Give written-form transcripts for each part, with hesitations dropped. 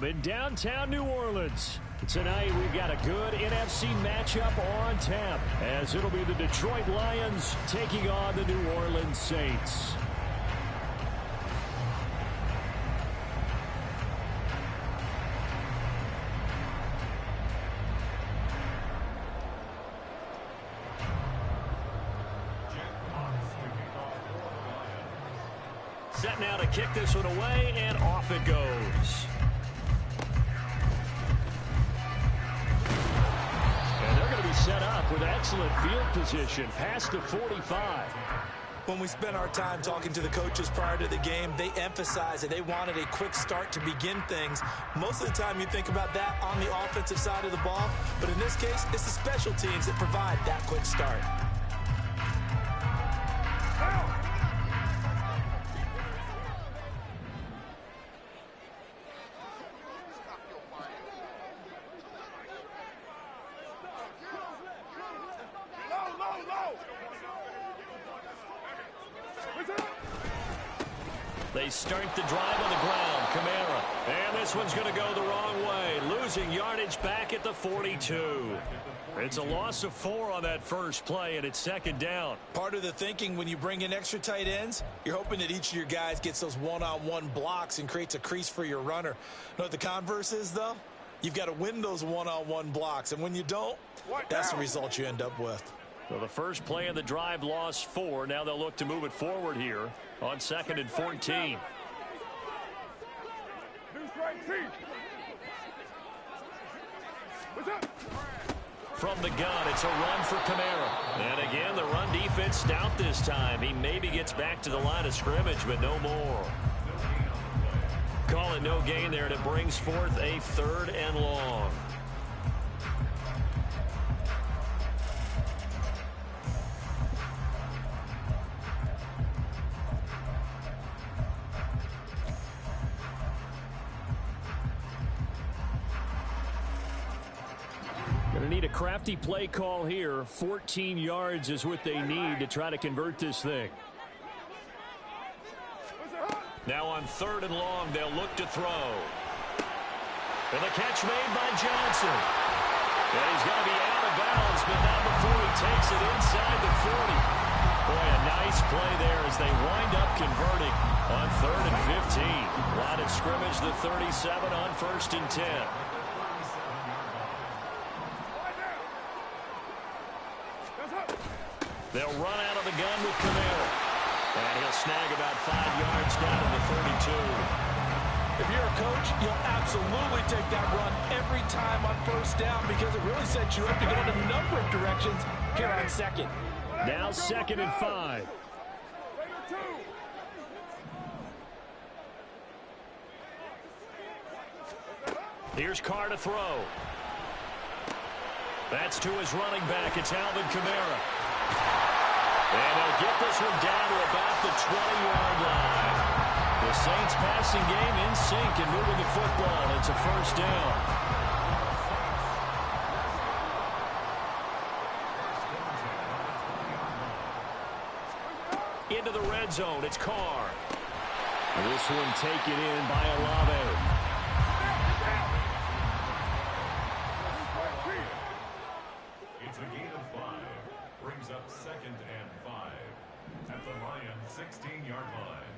in downtown New Orleans. Tonight we've got a good NFC matchup on tap, as it'll be the Detroit Lions taking on the New Orleans Saints. Set now to kick this one away, and off it goes. And they're going to be set up with excellent field position past the 45. When we spent our time talking to the coaches prior to the game, they emphasized that they wanted a quick start to begin things. Most of the time you think about that on the offensive side of the ball, but in this case, it's the special teams that provide that quick start. They start the drive on the ground. Kamara. And this one's going to go the wrong way. Losing yardage back at the 42. It's a loss of 4 on that first play, and it's second down. Part of the thinking when you bring in extra tight ends, you're hoping that each of your guys gets those one-on-one blocks and creates a crease for your runner. You know what the converse is, though? You've got to win those one-on-one blocks, and when you don't, that's the result you end up with. Well, the first play of the drive lost 4. Now they'll look to move it forward here on 2nd and 14. From the gun, it's a run for Kamara. And again, the run defense stout this time. He maybe gets back to the line of scrimmage, but no more. Call it no gain there, and it brings forth a 3rd and long. Going to need a crafty play call here. 14 yards is what they need to try to convert this thing. Now on 3rd and long, they'll look to throw. And the catch made by Johnson. And he's going to be out of bounds, but not before he takes it inside the 40. Boy, a nice play there as they wind up converting on 3rd and 15. Line of scrimmage, the 37 on 1st and 10. They'll run out of the gun with Kamara. And he'll snag about 5 yards down to the 32. If you're a coach, you'll absolutely take that run every time on 1st down because it really sets you up to go in a number of directions here on 2nd. Now 2nd and 5. Here's Carr to throw. That's to his running back. It's Alvin Kamara. And they'll get this one down to about the 20-yard line. The Saints passing game in sync and moving the football. It's a 1st down. Into the red zone. It's Carr. This one taken in by Olave. It's a gain of 5. Brings up 2nd and 5 at the Lions' 16-yard line.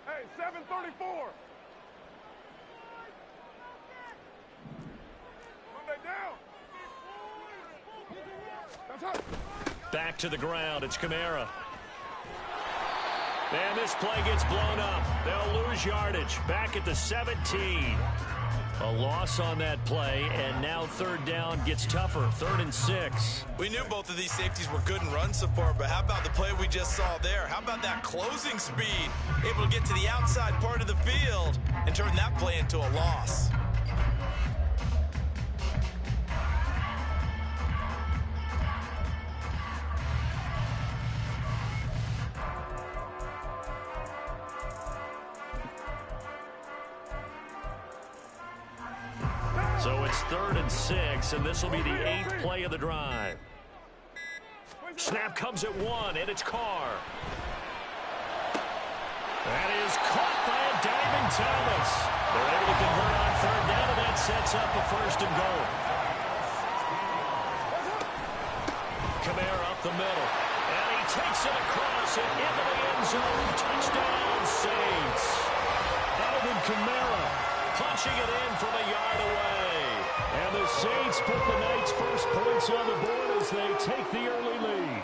Hey, 734. Back to the ground. It's Kamara. And this play gets blown up. They'll lose yardage. Back at the 17. A loss on that play, and now 3rd down gets tougher. 3rd and 6. We knew both of these safeties were good in run support, but how about the play we just saw there? How about that closing speed? Able to get to the outside part of the field and turn that play into a loss. So it's 3rd and 6, and this will be the 8th play of the drive. Snap comes at 1, and it's Carr. That is caught by a diving sets up a first and goal. Kamara up the middle. And he takes it across and into the end zone. Touchdown, Saints. Alvin Kamara punching it in from a yard away. And the Saints put the night's first points on the board as they take the early lead.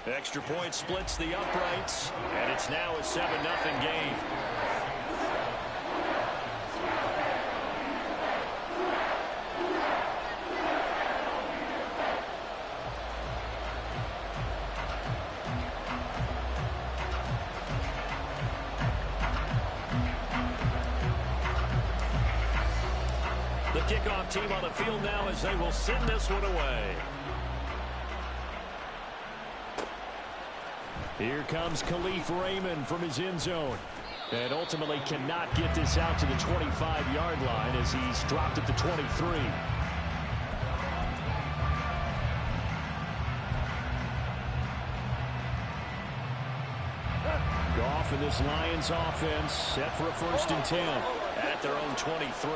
Extra point splits the uprights, and it's now a 7-0 game. The kickoff team on the field now as they will send this one away. Here comes Khalif Raymond from his end zone. And ultimately cannot get this out to the 25-yard line as he's dropped at the 23. Goff and this Lions offense set for a 1st and 10 at their own 23.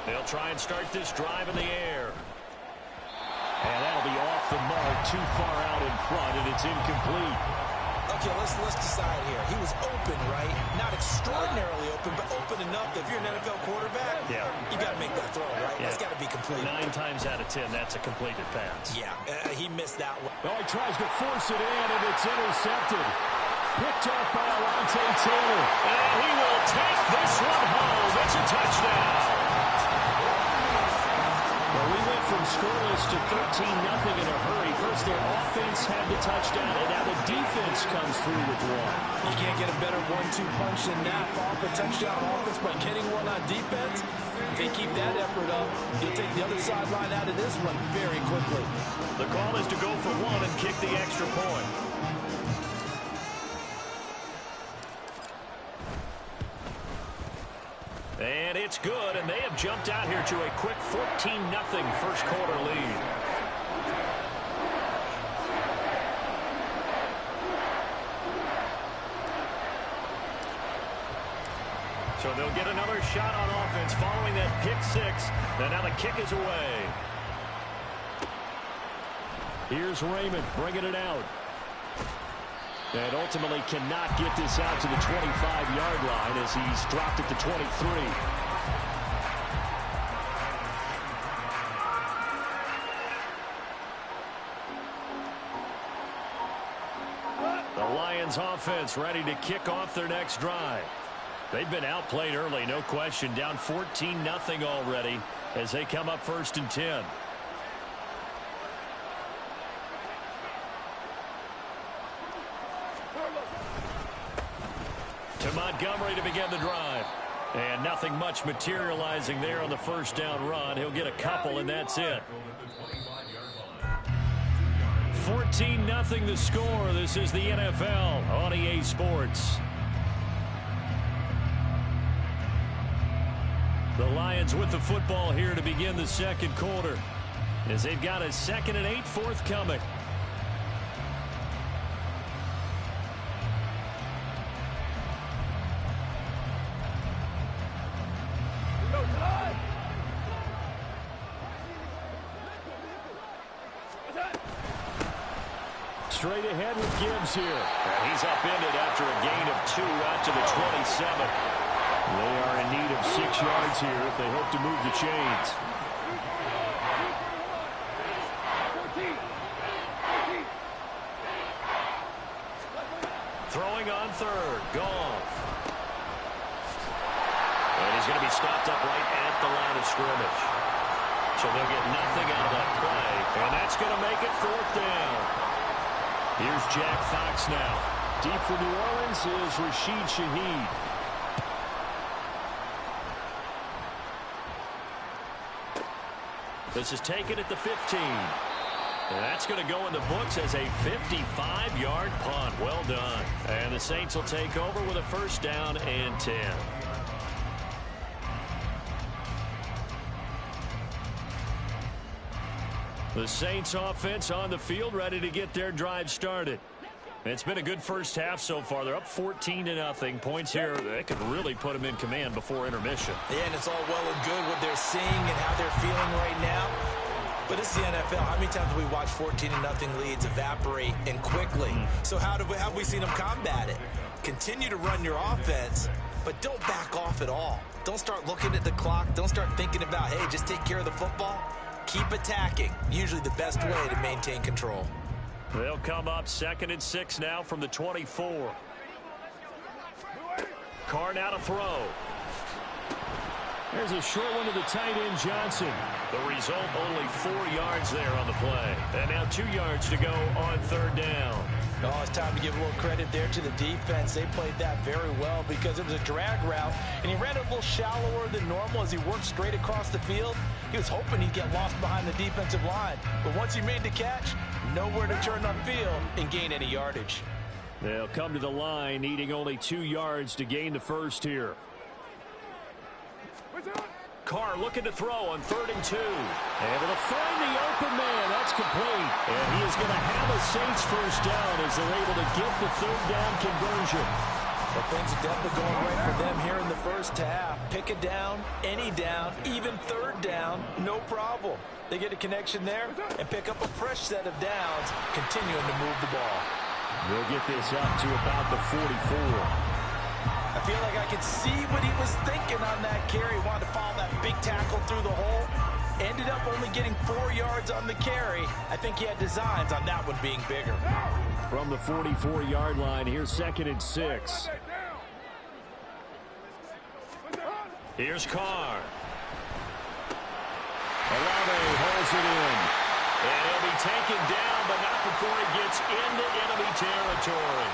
They'll try and start this drive in the air. And that'll be off the mark, too far out in front, and it's incomplete. Okay, let's decide here. He was open, right? Not extraordinarily open, but open enough that if you're an NFL quarterback, you got to make that throw, right? Yeah. That's got to be complete. 9 times out of 10, that's a completed pass. Yeah, he missed that one. Oh, he tries to force it in, and it's intercepted. Picked off by Alontae Taylor. And he will take this one home. It's a touchdown. Well, we went from scoreless to 13-0 in a hurry. First, their offense had the touchdown, and now the defense comes through with one. You can't get a better 1-2 punch than that. Off a touchdown offense by getting one on defense. If they keep that effort up, you'll take the other sideline out of this one very quickly. The call is to go for one and kick the extra point. And it's good, and they have jumped out here to a quick 14-0 first quarter lead. So they'll get another shot on offense following that pick six. And now the kick is away. Here's Raymond bringing it out. And ultimately cannot get this out to the 25-yard line as he's dropped at the 23. The Lions offense ready to kick off their next drive. They've been outplayed early, no question. Down 14-0 already as they come up 1st and 10. To Montgomery to begin the drive. And nothing much materializing there on the first down run. He'll get a couple, and that's it. 14-0 the score. This is the NFL on EA Sports. The Lions with the football here to begin the second quarter as they've got a 2nd and 8 forthcoming. Straight ahead with Gibbs here. And he's upended after a gain of 2 out to the 27. They are in need of 6 yards here if they hope to move the chains. Throwing on 3rd. Goff. And he's going to be stopped up right at the line of scrimmage. So they'll get nothing out of that play. And that's going to make it 4th down. Here's Jack Fox now. Deep for New Orleans is Rashid Shaheed. This is taken at the 15. And that's going to go in the books as a 55-yard punt. Well done. And the Saints will take over with a 1st down and 10. The Saints offense on the field, ready to get their drive started. It's been a good first half so far. They're up 14-0. Points here, they could really put them in command before intermission. Yeah, and it's all well and good what they're seeing and how they're feeling right now. But it's the NFL. How many times have we watched 14-0 leads evaporate and quickly? So how have we seen them combat it? Continue to run your offense, but don't back off at all. Don't start looking at the clock. Don't start thinking about, hey, just take care of the football. Keep attacking. Usually the best way to maintain control. They'll come up 2nd and 6 now from the 24. Carr now to throw. There's a short one to the tight end, Johnson. The result, only 4 yards there on the play. And now 2 yards to go on 3rd down. Oh, it's time to give a little credit there to the defense. They played that very well because it was a drag route, and he ran it a little shallower than normal as he worked straight across the field. He was hoping he'd get lost behind the defensive line. But once he made the catch, nowhere to turn upfield and gain any yardage. They'll come to the line, needing only 2 yards to gain the first here. Carr looking to throw on 3rd and 2. Able to find the open man. That's complete. And he is going to have a Saints first down as they're able to get the 3rd down conversion. Well, things are definitely going right for them here in the first half. Pick a down, any down, even 3rd down, no problem. They get a connection there and pick up a fresh set of downs, continuing to move the ball. They'll get this up to about the 44. I feel like I could see what he was thinking on that carry. He wanted to follow that big tackle through the hole. Ended up only getting 4 yards on the carry. I think he had designs on that one being bigger. From the 44-yard line, here's 2nd and 6. Here's Carr. Olave holds it in. And he'll be taken down, but not before he gets into enemy territory.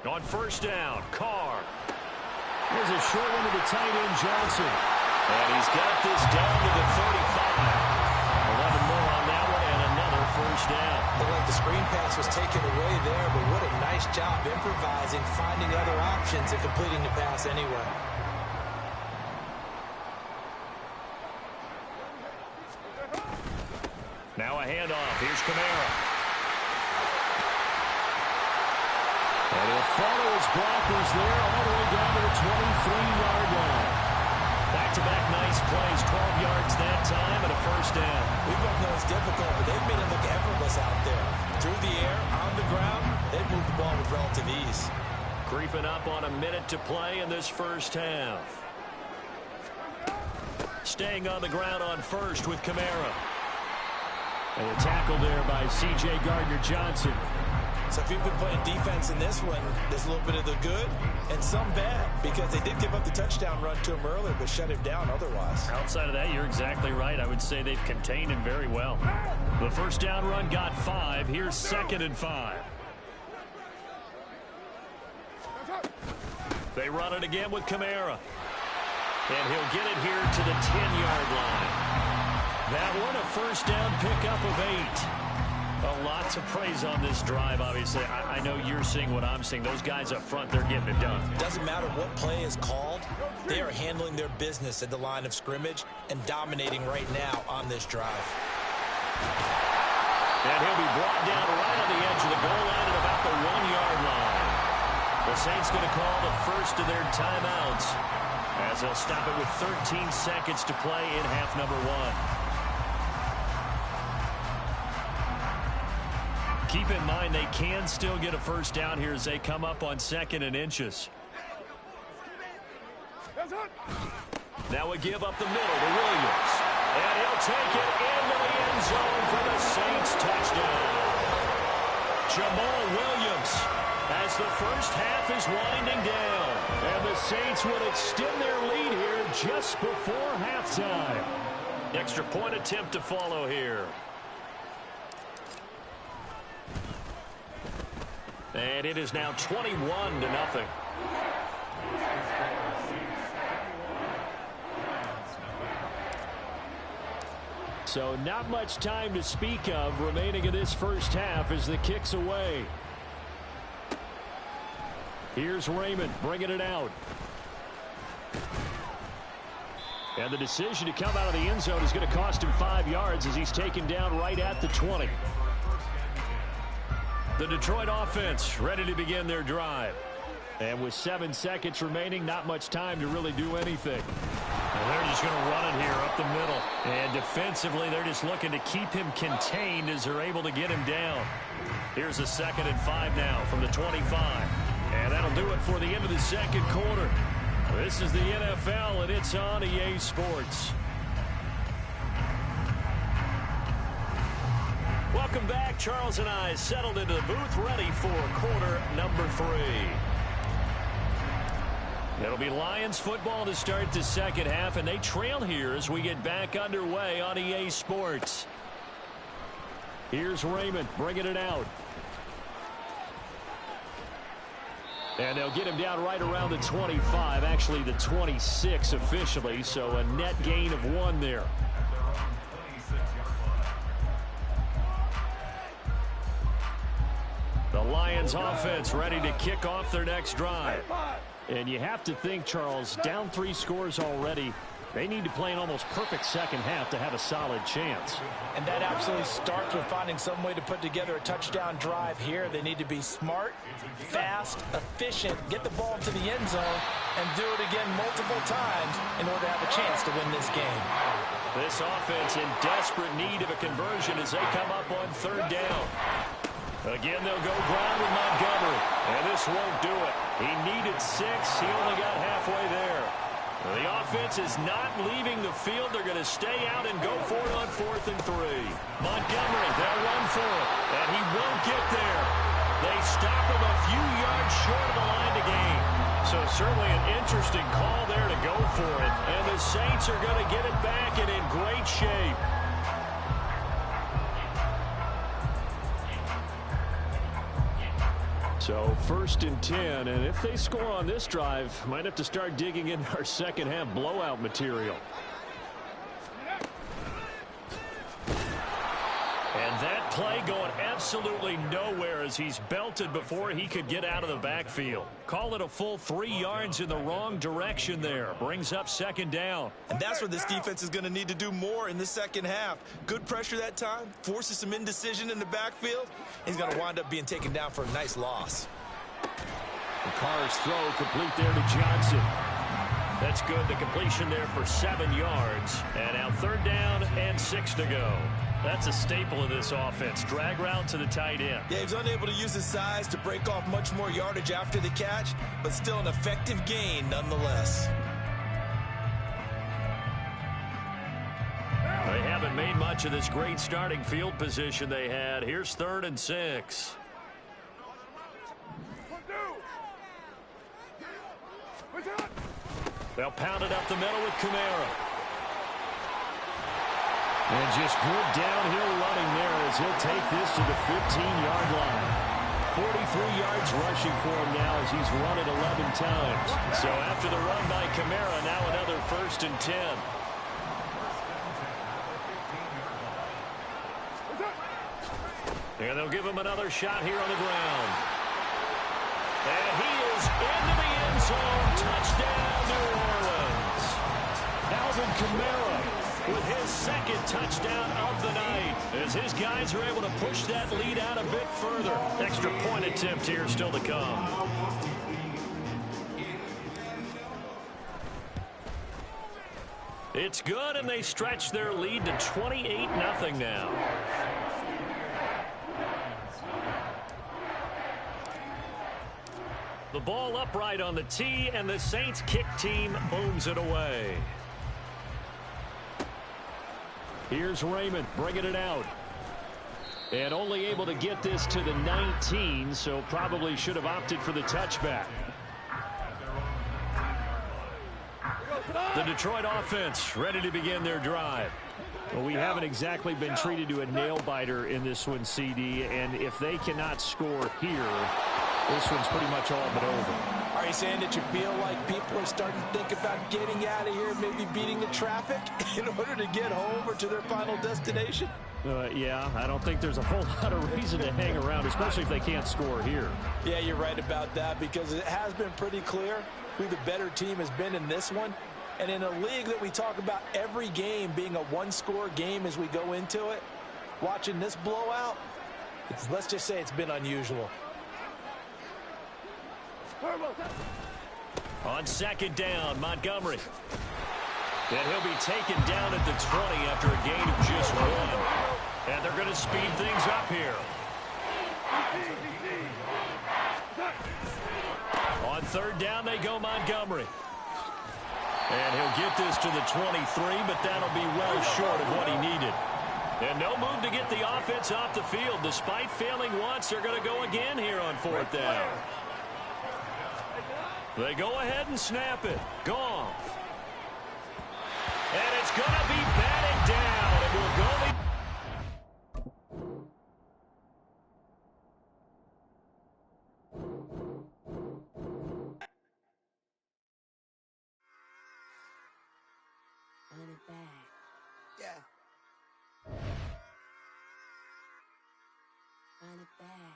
On 1st down, Carr. Here's a short one to the tight end, Johnson. And he's got this down to the 35. 11 more on that one and another first down. Looked like the screen pass was taken away there, but what a nice job improvising, finding other options, and completing the pass anyway. Now a handoff. Here's Kamara. And he'll follow his blockers there all the way down to the 23-yard line. Back-to-back nice plays, 12 yards that time and a first down. We both know it's difficult, but they've made it look effortless out there. Through the air, on the ground, they've moved the ball with relative ease. Creeping up on a minute to play in this first half. Staying on the ground on 1st with Kamara. And a tackle there by C.J. Gardner-Johnson. So if you've been playing defense in this one, there's a little bit of the good and some bad, because they did give up the touchdown run to him earlier, but shut him down otherwise. Outside of that, you're exactly right. I would say they've contained him very well. The first down run got 5. Here's 2nd and 5. They run it again with Kamara. And he'll get it here to the 10-yard line. That one a first down pickup of 8. Lots of praise on this drive, obviously. I know you're seeing what I'm seeing. Those guys up front, they're getting it done. Doesn't matter what play is called. They are handling their business at the line of scrimmage and dominating right now on this drive. And he'll be brought down right on the edge of the goal line at about the 1-yard line. The Saints going to call the first of their timeouts as they'll stop it with 13 seconds to play in half number 1. Keep in mind they can still get a first down here as they come up on 2nd and inches. Now we give up the middle to Williams. And he'll take it into the end zone for the Saints touchdown. Jamal Williams as the first half is winding down. And the Saints would extend their lead here just before halftime. Extra point attempt to follow here. And it is now 21-0. So not much time to speak of remaining in this first half as the kick's away. Here's Raymond bringing it out. And the decision to come out of the end zone is going to cost him 5 yards as he's taken down right at the 20. The Detroit offense ready to begin their drive. And with 7 seconds remaining, not much time to really do anything. And they're just going to run it here up the middle. And defensively, they're just looking to keep him contained as they're able to get him down. Here's a 2nd and 5 now from the 25. And that'll do it for the end of the second quarter. This is the NFL, and it's on EA Sports. Welcome back. Charles and I settled into the booth, ready for quarter number 3. It'll be Lions football to start the second half, and they trail here as we get back underway on EA Sports. Here's Raymond bringing it out. And they'll get him down right around the 25, actually the 26 officially, so a net gain of 1 there. The Lions offense ready to kick off their next drive. And you have to think, Charles, down 3 scores already. They need to play an almost perfect second half to have a solid chance. And that absolutely starts with finding some way to put together a touchdown drive here. They need to be smart, fast, efficient, get the ball to the end zone, and do it again multiple times in order to have a chance to win this game. This offense in desperate need of a conversion as they come up on 3rd down. Again, they'll go ground with Montgomery, and this won't do it. He needed 6. He only got halfway there. The offense is not leaving the field. They're going to stay out and go for it on 4th and 3. Montgomery, they'll run for it, and he won't get there. They stop him a few yards short of the line to gain. So certainly an interesting call there to go for it, and the Saints are going to get it back and in great shape. So 1st and 10, and if they score on this drive, might have to start digging into our second half blowout material. And that play going absolutely nowhere as he's belted before he could get out of the backfield. Call it a full 3 yards in the wrong direction there. Brings up 2nd down. And that's where this defense is going to need to do more in the second half. Good pressure that time, forces some indecision in the backfield. He's going to wind up being taken down for a nice loss. The Carr's throw complete there to Johnson. That's good. The completion there for 7 yards. And now 3rd down and 6 to go. That's a staple of this offense. Drag route to the tight end. Yeah, he's unable to use his size to break off much more yardage after the catch, but still an effective gain nonetheless. They haven't made much of this great starting field position they had. Here's 3rd and 6. They'll pound it up the middle with Kamara. And just good downhill running there as he'll take this to the 15-yard line. 43 yards rushing for him now as he's run it 11 times. So after the run by Kamara, now another 1st and 10. And they'll give him another shot here on the ground. And he is into the end zone. Touchdown, New Orleans. Alvin Kamara with his 2nd touchdown of the night as his guys are able to push that lead out a bit further. Extra point attempt here still to come. It's good, and they stretch their lead to 28-0 now. The ball upright on the tee, and the Saints kick team booms it away. Here's Raymond bringing it out. And only able to get this to the 19, so probably should have opted for the touchback. The Detroit offense ready to begin their drive. Well, we haven't exactly been treated to a nail-biter in this one, CD, and if they cannot score here, This one's pretty much all but over. Are you saying that you feel like people are starting to think about getting out of here, maybe beating the traffic in order to get home or to their final destination? Yeah, I don't think there's a whole lot of reason to hang around, especially if they can't score here. Yeah, you're right about that, because it has been pretty clear who the better team has been in this one. And in a league that we talk about every game being a one-score game as we go into it, watching this blowout, let's just say it's been unusual. On second down, Montgomery. And he'll be taken down at the 20 after a gain of just 1. And they're going to speed things up here. On third down, they go Montgomery. And he'll get this to the 23, but that'll be well short of what he needed. And no move to get the offense off the field. Despite failing once, they're going to go again here on fourth down. They go ahead and snap it. Gone. And it's going to be batted down. It will go. Run it back. Yeah. Run it back.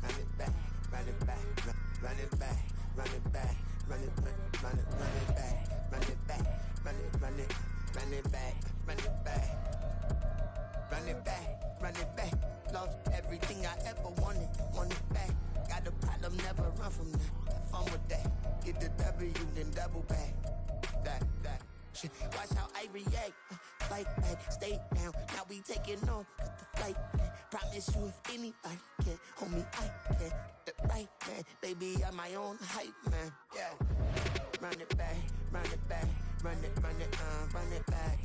Run it back, run it back, run it back, run it back, run it back, run it back, run it back, run it back, run it back, run it back, run it back. Lost everything I ever wanted, want it back. Got a problem, never run from that. Have fun with that. Get the W, then double back. That. Shit. Watch how I react. Fight back, stay down. Now we taking off. Cut the flight. Promise you if anybody can, homie, I can. The right man, baby, I'm my own hype man. Yeah. Run it back, run it back, run it back.